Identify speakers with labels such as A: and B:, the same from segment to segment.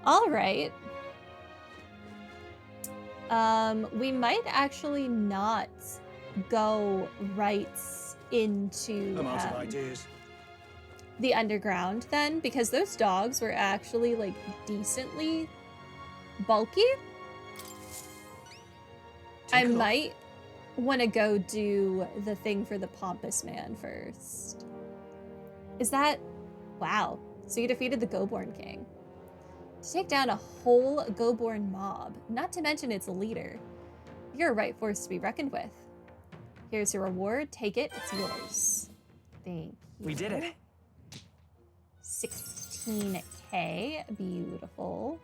A: All right. We might actually not go right into
B: I'm out of ideas.
A: the underground then, because those dogs were actually like decently bulky. I might want to go do the thing for the pompous man first. Is that... Wow. So you defeated the Goborn King. To take down a whole Goborn mob, not to mention its leader. You're a right force to be reckoned with. Here's your reward. Take it. It's yours. Thank you.
C: We did it.
A: 16k. Beautiful.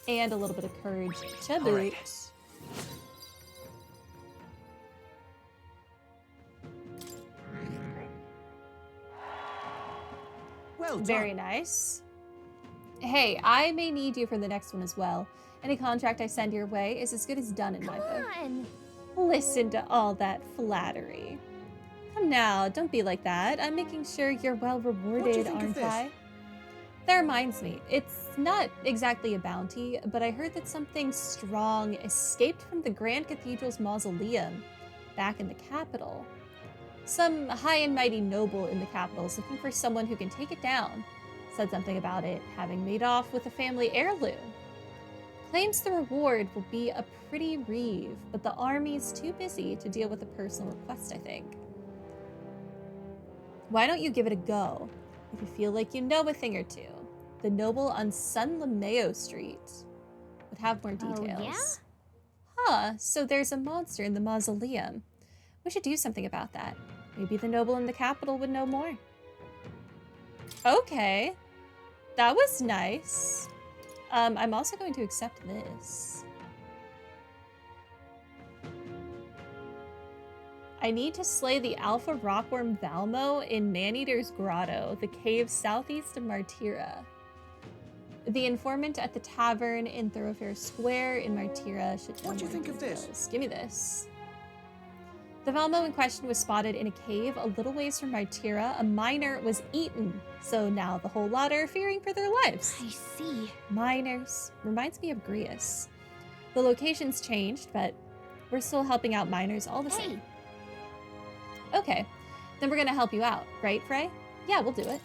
A: And a little bit of courage to boot. Right.
C: Well done.
A: Very nice. Hey, I may need you for the next one as well. Any contract I send your way is as good as done in my book. Listen to all that flattery. Come now, don't be like that. I'm making sure you're well rewarded, aren't I? That reminds me, it's not exactly a bounty, but I heard that something strong escaped from the Grand Cathedral's mausoleum back in the capital. Some high and mighty noble in the capital is looking for someone who can take it down. Said something about it having made off with a family heirloom. Claims the reward will be a pretty reeve, but the army's too busy to deal with a personal request, I think. Why don't you give it a go? If you feel like you know a thing or two. The noble on San Lameo Street would have more details.
D: Oh, yeah?
A: Huh, so there's a monster in the mausoleum. We should do something about that. Maybe the noble in the capital would know more. Okay. That was nice. I'm also going to accept this. I need to slay the alpha rockworm Valmo in Maneater's Grotto, the cave southeast of Martira. The informant at the tavern in Thoroughfare Square in Martira should tell me.
B: What do you think of this?
A: Give me this. The Valmo in question was spotted in a cave a little ways from Martira. A miner was eaten, so now the whole lot are fearing for their lives.
D: I see.
A: Miners. Reminds me of Grius. The location's changed, but we're still helping out miners all the same. Okay, then we're gonna help you out, right, Frey? Yeah, we'll do it.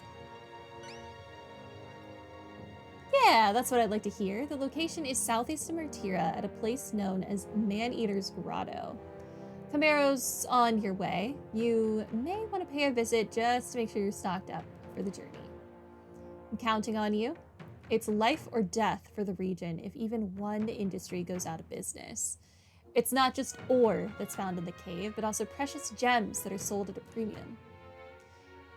A: Yeah, that's what I'd like to hear. The location is southeast of Martira at a place known as Maneater's Grotto. Camaro's on your way. You may want to pay a visit just to make sure you're stocked up for the journey. I'm counting on you. It's life or death for the region if even one industry goes out of business. It's not just ore that's found in the cave, but also precious gems that are sold at a premium.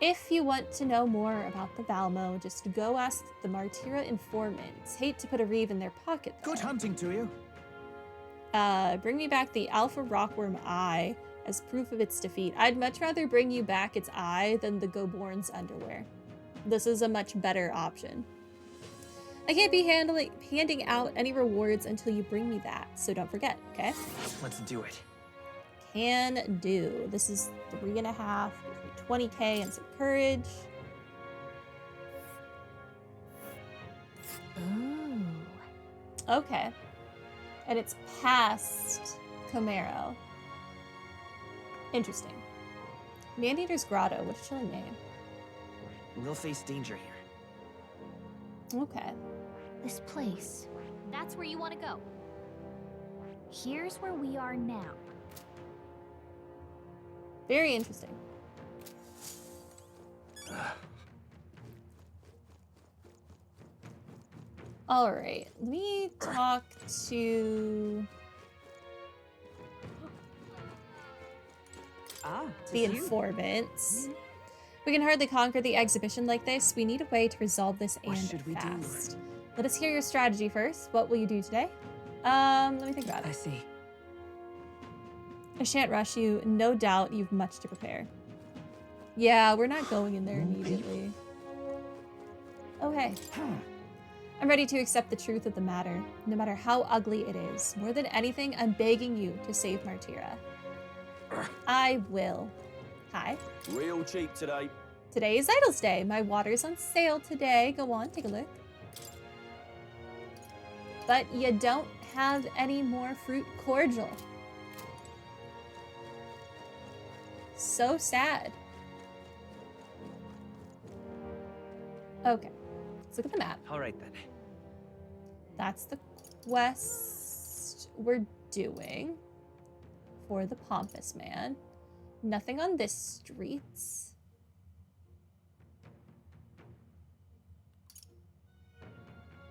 A: If you want to know more about the Valmo, just go ask the Martira informants. Hate to put a reeve in their pocket, though.
B: Good hunting to you.
A: Bring me back the Alpha Rockworm Eye as proof of its defeat. I'd much rather bring you back its eye than the Goborn's underwear. This is a much better option. I can't be handing out any rewards until you bring me that, so don't forget, okay?
C: Let's do it.
A: Can do. This is 3.5, 20k and some courage.
D: Ooh.
A: Okay. And it's past Camaro. Interesting. Maneater's Grotto, what a chilling name.
C: We'll face danger here.
A: Okay.
D: This place. That's where you want to go. Here's where we are now.
A: Very interesting. All right, let me talk to the informants. We can hardly conquer the exhibition like this. We need a way to resolve this and fast. Let us hear your strategy first. What will you do today? Let me think about it.
C: I see.
A: I shan't rush you. No doubt you've much to prepare. Yeah, we're not going in there immediately. Okay. I'm ready to accept the truth of the matter, no matter how ugly it is. More than anything, I'm begging you to save Martira. I will. Hi.
B: Real cheap today.
A: Today is Idle's Day. My water's on sale today. Go on, take a look. But you don't have any more fruit cordial. So sad. Okay, let's look at the map.
C: All right then.
A: That's the quest we're doing for the Pompous Man. Nothing on this streets.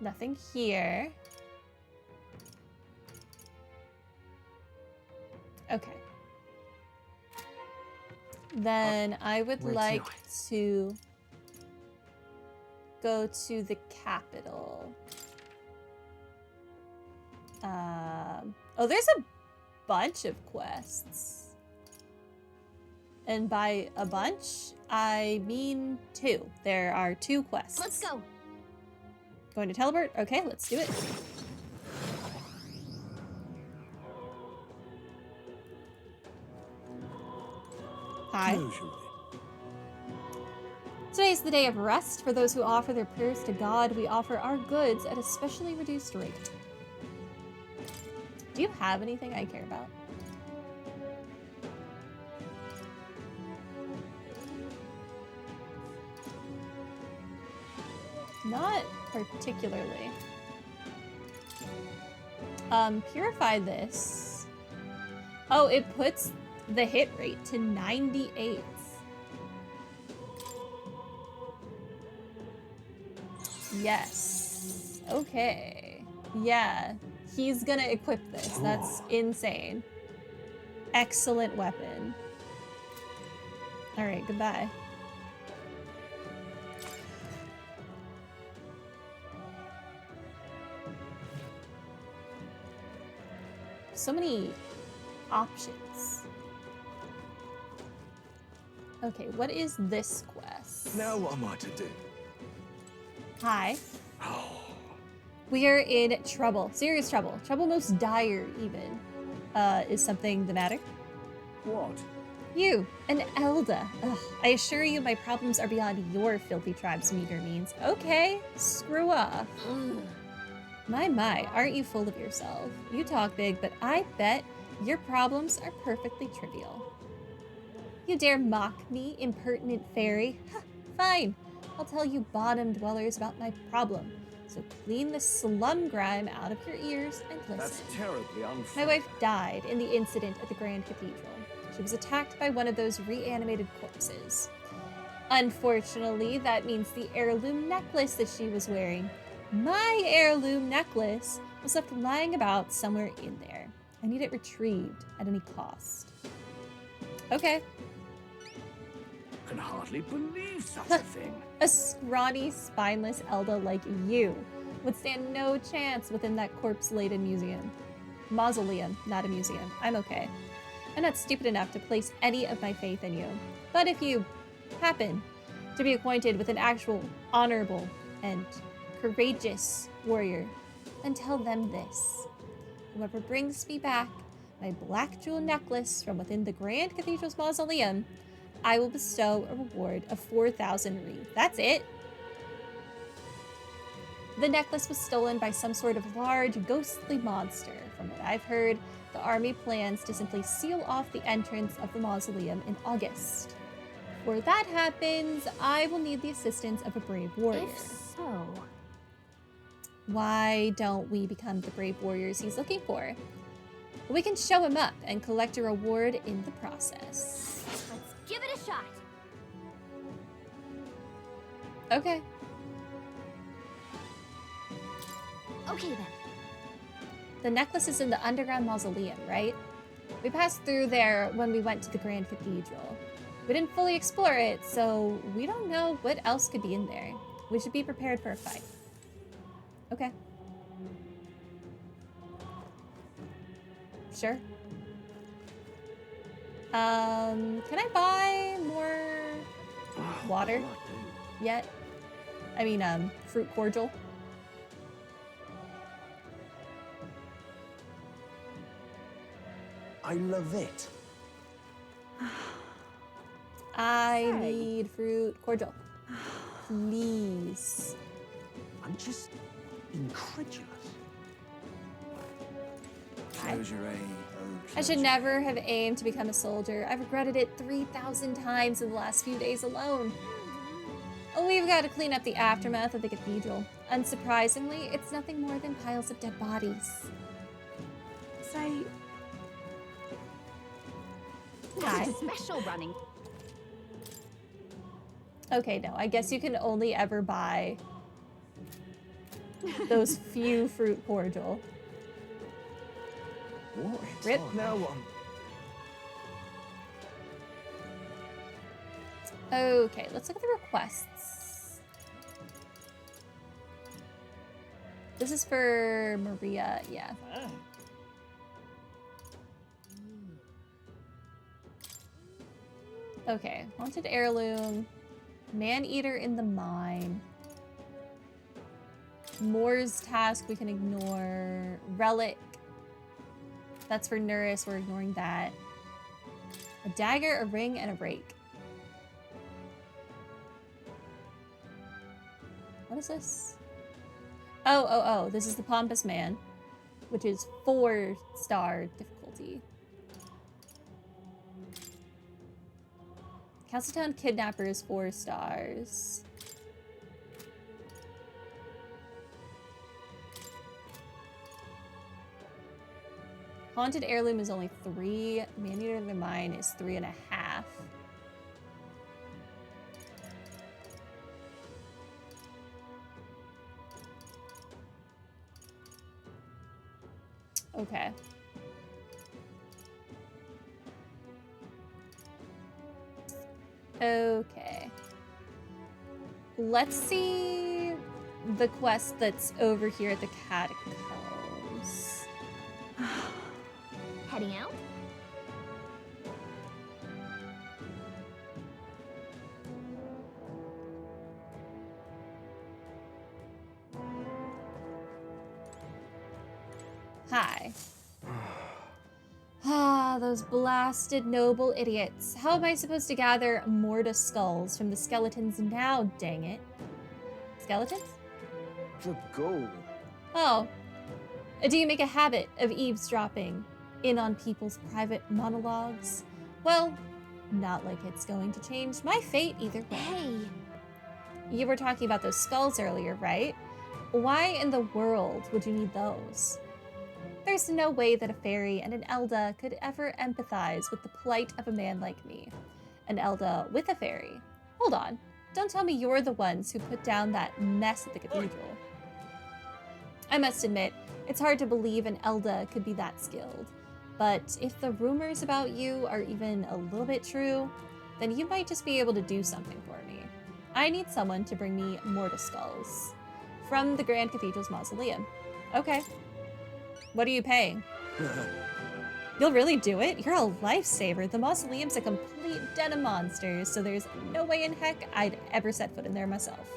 A: Nothing here. Okay. Then I would
C: Where to?
A: like to go to the capital. Oh, there's a bunch of quests. And by a bunch, I mean 2. There are 2 quests.
D: Let's go.
A: Going to teleport? Okay, let's do it. Hi. Today's the day of rest. For those who offer their prayers to God, we offer our goods at a specially reduced rate. Do you have anything I care about? Not particularly. Purify this. Oh, it puts the hit rate to 98. Yes. Okay. Yeah. He's gonna equip this. That's insane. Excellent weapon. Alright, goodbye. So many options. Okay, what is this quest?
B: Now what am I to do?
A: Hi.
B: Oh,
A: We are in trouble. Serious trouble. Trouble most dire, even. Is something the matter?
B: what?
A: You, an Elda. Ugh, I assure you my problems are beyond your filthy tribe's meager means. Okay, screw off. My, aren't you full of yourself? You talk big, but I bet your problems are perfectly trivial. You dare mock me, impertinent fairy? Huh, fine. I'll tell you bottom dwellers about my problem. So clean the slum grime out of your ears and listen.
B: That's terribly unfair.
A: My wife died in the incident at the Grand Cathedral. She was attacked by one of those reanimated corpses. Unfortunately, that means the heirloom necklace that she was wearing, my heirloom necklace, was left lying about somewhere in there. I need it retrieved at any cost. Okay.
B: Can hardly believe such a thing.
A: A scrawny, spineless Elda like you would stand no chance within that corpse-laden museum. Mausoleum, not a museum. I'm okay. I'm not stupid enough to place any of my faith in you. But if you happen to be acquainted with an actual honorable and courageous warrior, then tell them this. Whoever brings me back my black jewel necklace from within the Grand Cathedral's mausoleum, I will bestow a reward of 4,000 Ri. That's it. The necklace was stolen by some sort of large, ghostly monster. From what I've heard, the army plans to simply seal off the entrance of the mausoleum in August. Before that happens, I will need the assistance of a brave warrior.
D: If so,
A: Why don't we become the brave warriors he's looking for? We can show him up and collect a reward in the process.
D: let's give it a shot.
A: Okay.
D: Okay then.
A: The necklace is in the underground mausoleum, right? We passed through there when we went to the Grand Cathedral. We didn't fully explore it, so we don't know what else could be in there. We should be prepared for a fight. Okay. Sure. Can I buy more water
B: What do I do?
A: yet? I mean, fruit cordial.
B: I love it.
A: I need fruit cordial. Please.
B: I'm just incredulous.
A: I should never have aimed to become a soldier. I've regretted it 3,000 times in the last few days alone. Oh, we've got to clean up the aftermath of the cathedral. Unsurprisingly, it's nothing more than piles of dead bodies.
E: Say,
A: Hi.
D: Special running.
A: Okay, no, I guess you can only ever buy those few fruit cordial.
B: What?
A: Rip.
C: No,
A: Okay, let's look at the requests. This is for Maria, yeah. Okay, haunted heirloom, man-eater in the mine, Moore's task we can ignore, relic, that's for Nurse, we're ignoring that, a dagger, a ring, and a rake. What is this? Oh, this is the Pompous Man, which is 4-star difficulty. Castletown Kidnapper is 4 stars. Haunted Heirloom is only 3. Man-Eater in the Mine is 3.5. Okay. Okay. Let's see the quest that's over here at the catacombs.
D: Heading out?
A: Hi. Ah, those blasted noble idiots. How am I supposed to gather Morta skulls from the skeletons now, dang it? Skeletons?
C: the goal.
A: Oh. Do you make a habit of eavesdropping in on people's private monologues? Well, not like it's going to change my fate either way.
D: Hey.
A: You were talking about those skulls earlier, right? Why in the world would you need those? There's no way that a fairy and an Elda could ever empathize with the plight of a man like me. An Elda with a fairy. Hold on. Don't tell me you're the ones who put down that mess at the cathedral. I must admit, it's hard to believe an Elda could be that skilled. But if the rumors about you are even a little bit true, then you might just be able to do something for me. I need someone to bring me Morta skulls from the Grand Cathedral's mausoleum. Okay. What are you paying? You'll really do it? You're a lifesaver. The mausoleum's a complete den of monsters, so there's no way in heck I'd ever set foot in there myself.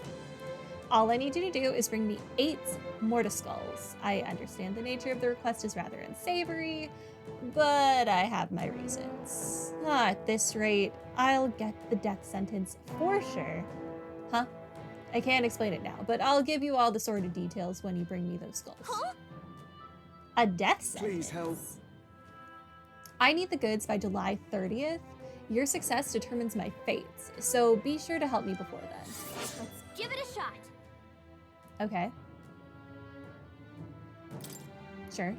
A: All I need you to do is bring me 8 Morta skulls. I understand the nature of the request is rather unsavory, but I have my reasons. At this rate, I'll get the death sentence for sure. Huh? I can't explain it now, but I'll give you all the sordid details when you bring me those skulls.
D: Huh?
A: A death sentence?
C: Please help.
A: I need the goods by July 30th. Your success determines my fate, so be sure to help me before then.
D: Let's give it a shot.
A: Okay. Sure.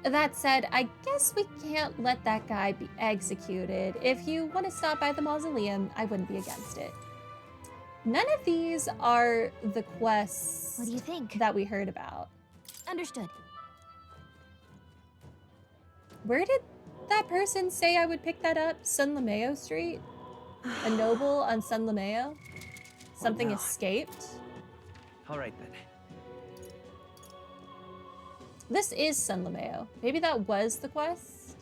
A: That said, I guess we can't let that guy be executed. If you want to stop by the mausoleum, I wouldn't be against it. None of these are the quests
D: What do you think?
A: that we heard about.
D: Understood.
A: Where did that person say I would pick that up? San Lameo Street? A noble on San Lameo? Something
C: no.
A: escaped?
C: All right then.
A: This is San Lameo. Maybe that was the quest?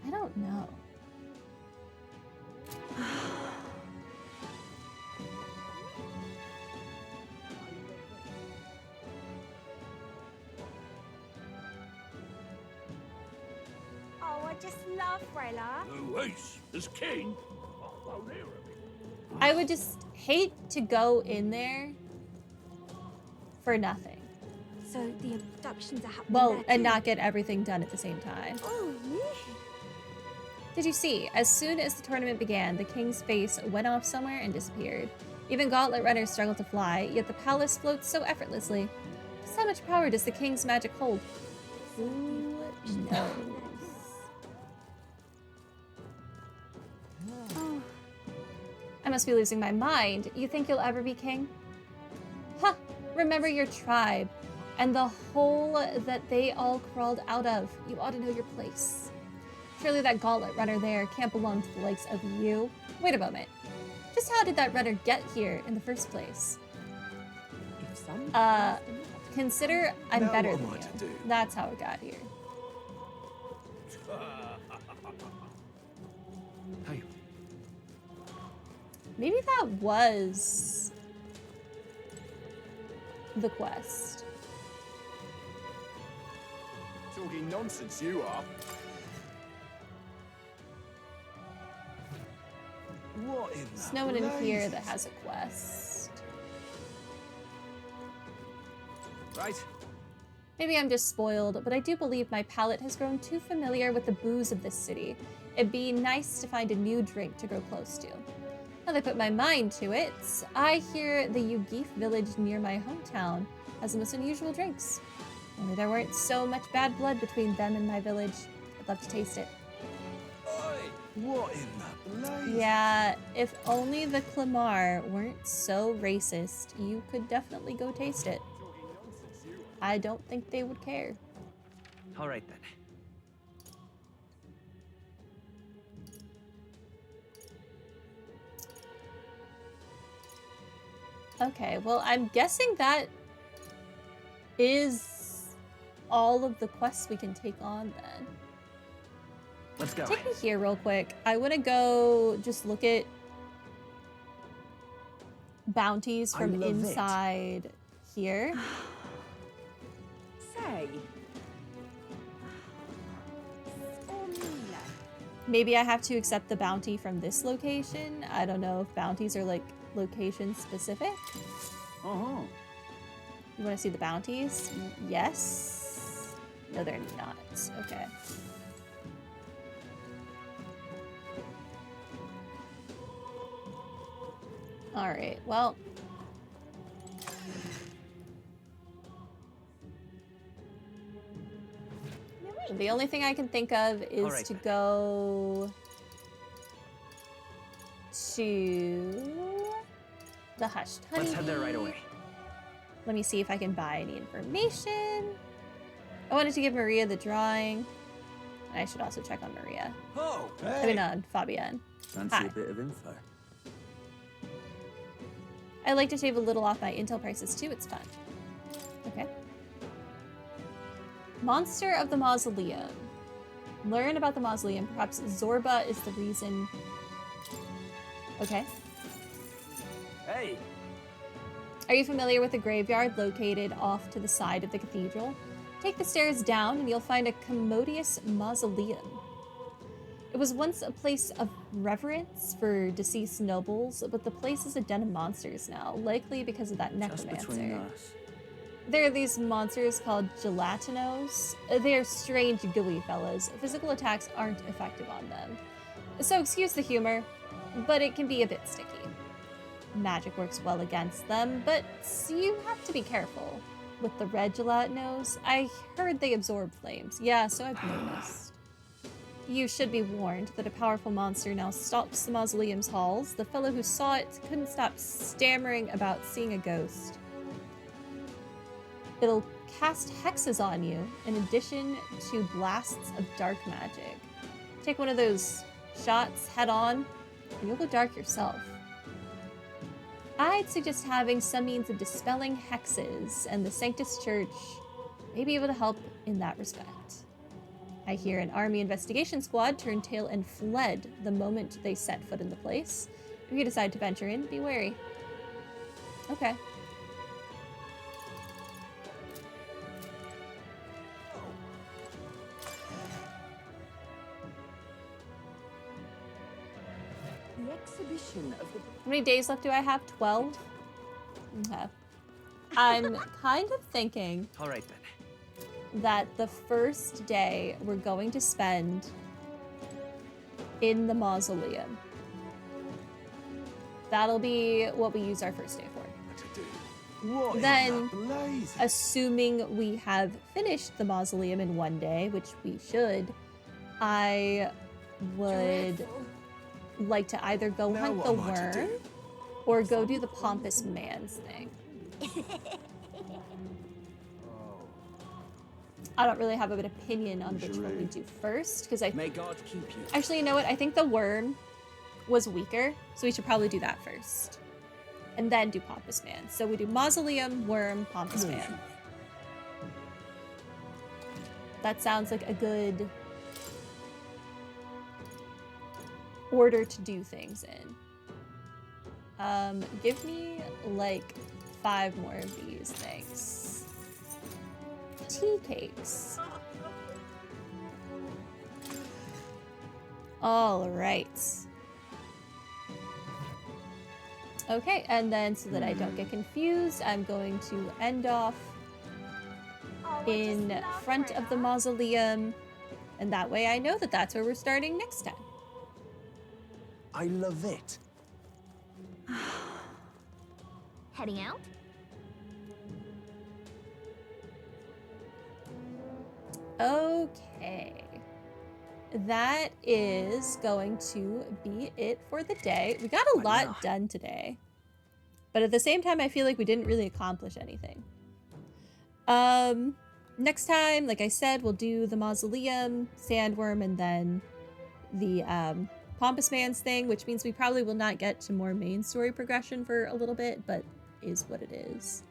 A: I don't know.
E: oh, just love Rella.
B: No ace is king. Oh, there a bit.
A: I would just hate to go in there for nothing.
E: So the abductions are happening
A: Well,
E: there
A: and
E: too.
A: not get everything done at the same time.
E: Oh, yeah.
A: Did you see? As soon as the tournament began, the king's face went off somewhere and disappeared. Even gauntlet runners struggle to fly, yet the palace floats so effortlessly. Just how much power does the king's magic hold? Who knows?
E: Oh,
A: I must be losing my mind. You think you'll ever be king? Huh! Remember your tribe and the hole that they all crawled out of. You ought to know your place. Surely that gauntlet runner there can't belong to the likes of you. Wait a moment. Just how did that runner get here in the first place?
E: if some
A: Consider I'm
B: Now
A: better
B: what
A: than
B: am I
A: you.
B: to do?
A: That's how it got here.
C: Hey,
A: Maybe that was the quest.
B: Talking nonsense, you are. What in the
A: There's no one in here
B: blazes?
A: that has a quest.
C: right?
A: Maybe I'm just spoiled, but I do believe my palate has grown too familiar with the booze of this city. It'd be nice to find a new drink to grow close to. Now that I put my mind to it, I hear the Yugif village near my hometown has the most unusual drinks. Only there weren't so much bad blood between them and my village. I'd love to taste it.
B: Oi, what in the blazes?
A: Yeah, if only the Clamar weren't so racist, you could definitely go taste it.
B: Talking nonsense, you are.
A: I don't think they would care.
C: All right then.
A: Okay, well, I'm guessing that is all of the quests we can take on then.
C: Let's go.
A: Take me here real quick. I want to go just look at bounties
C: I
A: from
C: love it.
A: inside here.
E: say. Or Mila.
A: Maybe I have to accept the bounty from this location. I don't know if bounties are like location specific.
C: Uh-huh.
A: You want to see the bounties? Yes. No, they're not. Okay. All right. Well. The only thing I can think of is
C: Alright
A: to
C: then.
A: go to the Hushed Honey.
C: Let's head there right away.
A: Let me see if I can buy any information. I wanted to give Maria the drawing. And I should also check on Maria.
B: Oh,
A: I mean, on Fabienne.
B: Fancy
A: Hi.
B: a bit of info?
A: I like to shave a little off my intel prices too. It's fun. Okay. Monster of the Mausoleum. Learn about the mausoleum. Perhaps Zorba is the reason. Okay.
C: Hey,
A: Are you familiar with the graveyard located off to the side of the cathedral? Take the stairs down and you'll find a commodious mausoleum. It was once a place of reverence for deceased nobles, but the place is a den of monsters now, likely because of that
B: Just between
A: necromancer.
B: us.
A: There are these monsters called gelatinos. They are strange, gooey fellas. Physical attacks aren't effective on them. So excuse the humor, but it can be a bit sticky. Magic works well against them, but you have to be careful. With the red gelatinos, I heard they absorb flames. Yeah, so I've noticed. You should be warned that a powerful monster now stalks the mausoleum's halls. The fellow who saw it couldn't stop stammering about seeing a ghost. It'll cast hexes on you, in addition to blasts of dark magic. Take one of those shots head on, and you'll go dark yourself. I'd suggest having some means of dispelling hexes, and the Sanctus Church may be able to help in that respect. I hear an army investigation squad turned tail and fled the moment they set foot in the place. If you decide to venture in, be wary. Okay.
E: description of the
A: How many days left do I have? 12? Okay. I'm kind of thinking
C: All right then.
A: that the first day we're going to spend in the mausoleum. That'll be what we use our first day for.
B: What to do? What
A: Then,
B: in the blazes?
A: Assuming we have finished the mausoleum in one day, which we should, I would
E: dreadful.
A: like to either go
B: Now
A: hunt
B: what
A: the
B: am I to
A: worm
B: do?
A: or go do the pompous man's thing. I don't really have an opinion on which one we do first, because I
C: May God keep you.
A: actually, you know what? I think the worm was weaker, so we should probably do that first. And then do Pompous Man. So we do Mausoleum, Worm, Pompous Man. That sounds like a good order to do things in. Give me like 5 more of these things. Tea cakes. All right. Okay, and then so that I don't get confused, I'm going to end off
E: Oh, I just
A: in
E: love
A: front of the
E: Rayla.
A: mausoleum, and that way I know that that's where we're starting next time.
B: I love it.
D: Heading out?
A: Okay. That is going to be it for the day. We got a
B: Right
A: lot
B: now.
A: done today. But at the same time, I feel like we didn't really accomplish anything. Next time, like I said, we'll do the mausoleum, sandworm, and then the Pompous Man's thing, which means we probably will not get to more main story progression for a little bit, but is what it is.